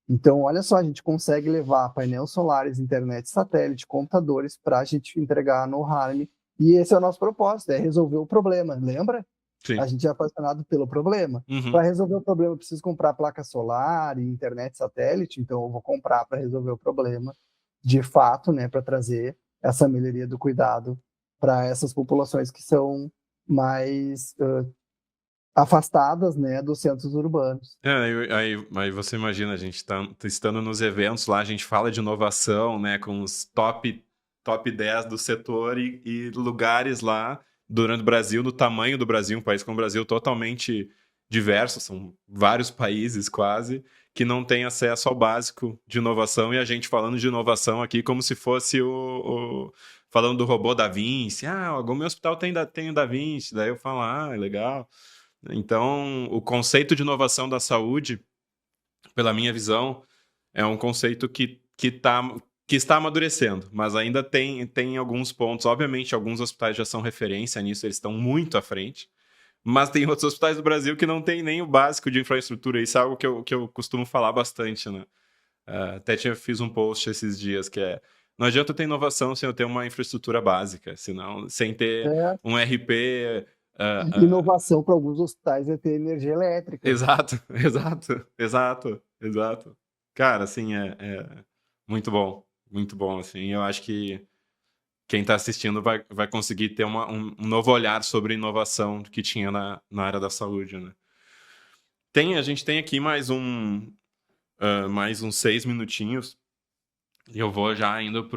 Então, olha só, a gente consegue levar painéis solares, internet satélite, computadores para a gente entregar no Harm. E esse é o nosso propósito, é resolver o problema, lembra? A Sim. gente é apaixonado pelo problema. Uhum. Para resolver o problema, eu preciso comprar placa solar e internet satélite, então eu vou comprar para resolver o problema, de fato, né, para trazer essa melhoria do cuidado para essas populações que são mais afastadas, né, dos centros urbanos. Aí você imagina, a gente estando nos eventos lá, a gente fala de inovação, né, com os top 10 do setor e lugares lá durante o Brasil, do tamanho do Brasil, um país como o Brasil totalmente diversos, são vários países quase, que não têm acesso ao básico de inovação, e a gente falando de inovação aqui como se fosse falando do robô Da Vinci. Ah, o meu hospital tem o Da Vinci. Daí eu falo, legal. Então, o conceito de inovação da saúde, pela minha visão, é um conceito que está amadurecendo, mas ainda tem alguns pontos. Obviamente, alguns hospitais já são referência nisso, eles estão muito à frente. Mas tem outros hospitais do Brasil que não tem nem o básico de infraestrutura. Isso é algo que eu costumo falar bastante, né? Até fiz um post esses dias que é: não adianta eu ter inovação sem eu ter uma infraestrutura básica, senão, sem ter É, um RP. inovação para alguns hospitais é ter energia elétrica, né? Exato, exato, exato, exato. Cara, assim, é muito bom, assim. Eu acho que quem está assistindo vai conseguir ter um novo olhar sobre inovação que tinha na área da saúde, né? A gente tem aqui mais uns 6 minutinhos e eu vou já indo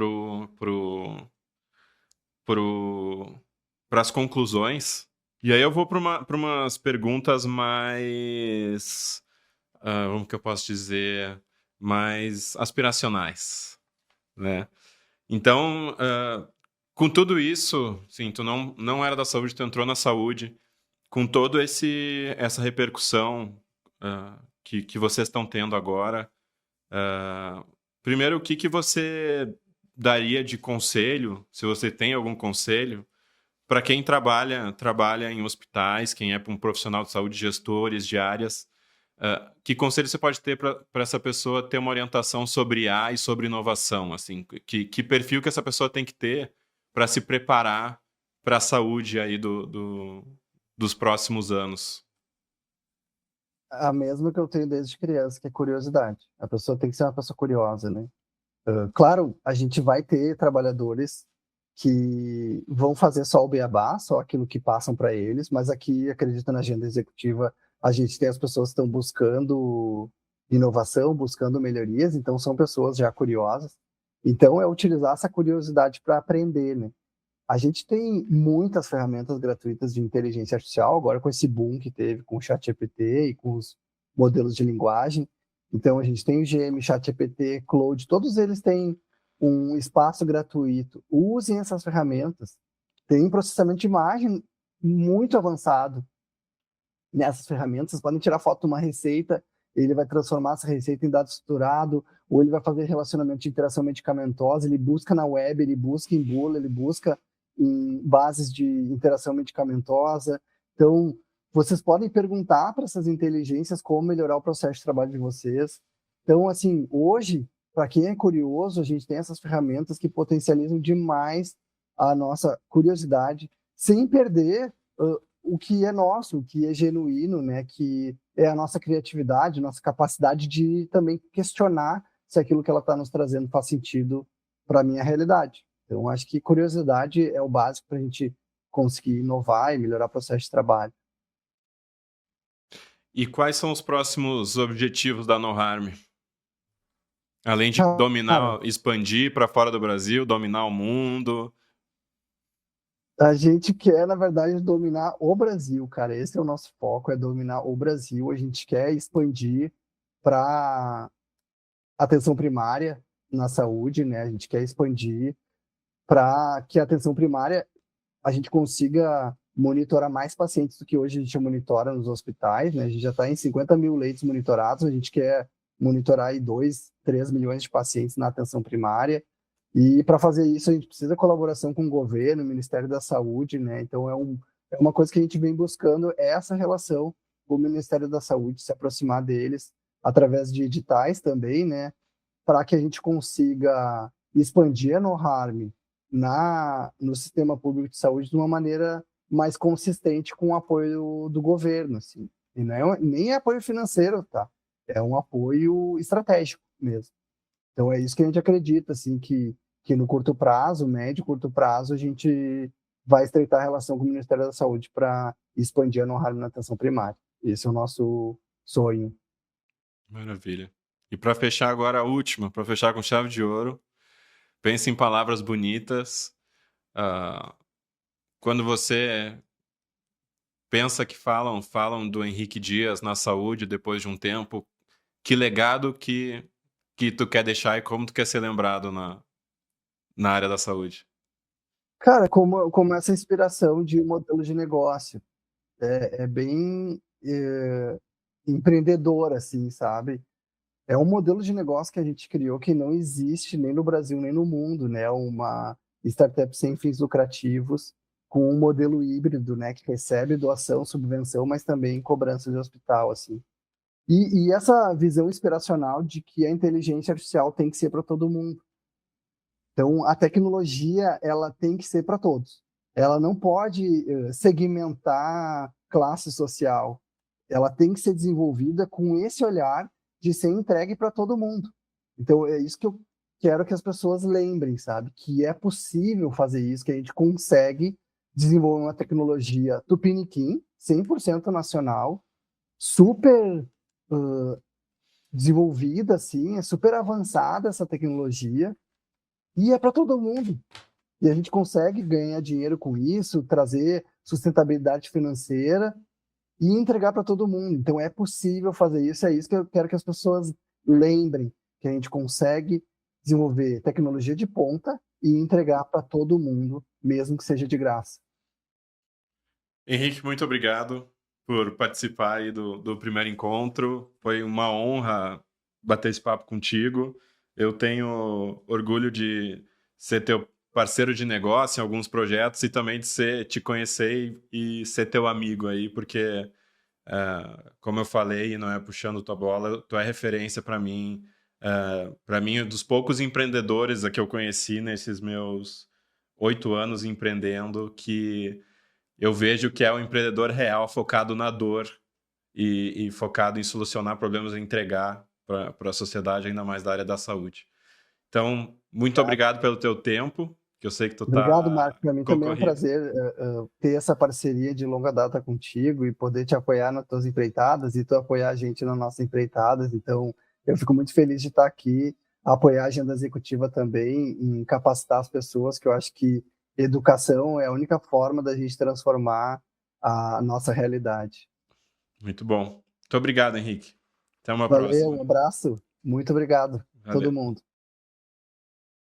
para as conclusões. E aí eu vou para umas perguntas mais, como que eu posso dizer, mais aspiracionais, né? Então, com tudo isso, sim, tu não era da saúde, tu entrou na saúde, com todo essa repercussão que vocês estão tendo agora, primeiro, o que você daria de conselho, se você tem algum conselho, para quem trabalha em hospitais, quem é um profissional de saúde, gestores de áreas, que conselho você pode ter para essa pessoa ter uma orientação sobre IA e sobre inovação? Assim, que perfil que essa pessoa tem que ter para se preparar para a saúde aí dos próximos anos? A mesma que eu tenho desde criança, que é curiosidade. A pessoa tem que ser uma pessoa curiosa, né? Claro, a gente vai ter trabalhadores que vão fazer só o beabá, só aquilo que passam para eles, mas aqui, acredito na agenda executiva, a gente tem as pessoas que estão buscando inovação, buscando melhorias, então são pessoas já curiosas. Então, é utilizar essa curiosidade para aprender, né? A gente tem muitas ferramentas gratuitas de inteligência artificial, agora com esse boom que teve com o ChatGPT e com os modelos de linguagem. Então, a gente tem o GM, ChatGPT, Claude, todos eles têm um espaço gratuito. Usem essas ferramentas. Tem processamento de imagem muito avançado nessas ferramentas. Vocês podem tirar foto de uma receita, ele vai transformar essa receita em dado estruturado, ou ele vai fazer relacionamento de interação medicamentosa, ele busca na web, ele busca em bula, ele busca em bases de interação medicamentosa. Então, vocês podem perguntar para essas inteligências como melhorar o processo de trabalho de vocês. Então, assim, hoje, para quem é curioso, a gente tem essas ferramentas que potencializam demais a nossa curiosidade, sem perder o que é nosso, o que é genuíno, né? Que é a nossa criatividade, nossa capacidade de também questionar se aquilo que ela está nos trazendo faz sentido para a minha realidade. Então, acho que curiosidade é o básico para a gente conseguir inovar e melhorar o processo de trabalho. E quais são os próximos objetivos da No Harm? Além de Cara, dominar, expandir para fora do Brasil, dominar o mundo. a gente quer, na verdade, dominar o Brasil, cara. Esse é o nosso foco, é dominar o Brasil. A gente quer expandir para atenção primária na saúde, né? A gente quer expandir para que a atenção primária a gente consiga monitorar mais pacientes do que hoje a gente monitora nos hospitais, né? A gente já está em 50 mil leitos monitorados, a gente quer monitorar aí 2, 3 milhões de pacientes na atenção primária. E para fazer isso, a gente precisa de colaboração com o governo, o Ministério da Saúde, né? Então, é uma coisa que a gente vem buscando, é essa relação com o Ministério da Saúde, se aproximar deles através de editais também, né? Para que a gente consiga expandir a NoHarm no sistema público de saúde de uma maneira mais consistente com o apoio do governo, assim. E não é, nem é apoio financeiro, tá? É um apoio estratégico mesmo. Então é isso que a gente acredita, assim, que no curto prazo, médio e curto prazo, a gente vai estreitar a relação com o Ministério da Saúde para expandir a NoHarm na atenção primária. Esse é o nosso sonho. Maravilha. E para fechar agora a última, para fechar com chave de ouro, pense em palavras bonitas. Quando você pensa que falam do Henrique Dias na saúde depois de um tempo, que legado que tu quer deixar e como tu quer ser lembrado na área da saúde? Cara, como essa inspiração de modelo de negócio. É bem empreendedor, assim, sabe? É um modelo de negócio que a gente criou que não existe nem no Brasil nem no mundo, né? Uma startup sem fins lucrativos, com um modelo híbrido, né? Que recebe doação, subvenção, mas também cobrança de hospital, assim. E essa visão inspiracional de que a inteligência artificial tem que ser para todo mundo. Então, a tecnologia, ela tem que ser para todos. Ela não pode segmentar classe social. Ela tem que ser desenvolvida com esse olhar de ser entregue para todo mundo. Então, é isso que eu quero que as pessoas lembrem, sabe? Que é possível fazer isso, que a gente consegue desenvolver uma tecnologia tupiniquim, 100% nacional, super desenvolvida, assim, é super avançada essa tecnologia, e é para todo mundo. E a gente consegue ganhar dinheiro com isso, trazer sustentabilidade financeira e entregar para todo mundo. Então é possível fazer isso, é isso que eu quero que as pessoas lembrem, que a gente consegue desenvolver tecnologia de ponta e entregar para todo mundo, mesmo que seja de graça. Henrique, muito obrigado por participar aí do primeiro encontro. Foi uma honra bater esse papo contigo. Eu tenho orgulho de ser teu parceiro de negócio em alguns projetos e também de te conhecer e ser teu amigo aí, porque, como eu falei, não é puxando tua bola, tu é referência para mim. Para mim, dos poucos empreendedores que eu conheci nesses meus 8 anos empreendendo, que eu vejo que é um empreendedor real, focado na dor e focado em solucionar problemas e entregar para a sociedade, ainda mais da área da saúde. Então, muito Tá? obrigado pelo teu tempo, que eu sei que tu Obrigado, tá Marco. Para mim também é um concorrido. prazer ter essa parceria de longa data contigo e poder te apoiar nas tuas empreitadas e tu apoiar a gente nas nossas empreitadas. Então, eu fico muito feliz de estar aqui, apoiar a agenda executiva também, em capacitar as pessoas, que eu acho que educação é a única forma da gente transformar a nossa realidade. Muito bom. Muito obrigado, Henrique. Até uma Valeu, próxima. um abraço, muito obrigado a todo Valeu. mundo.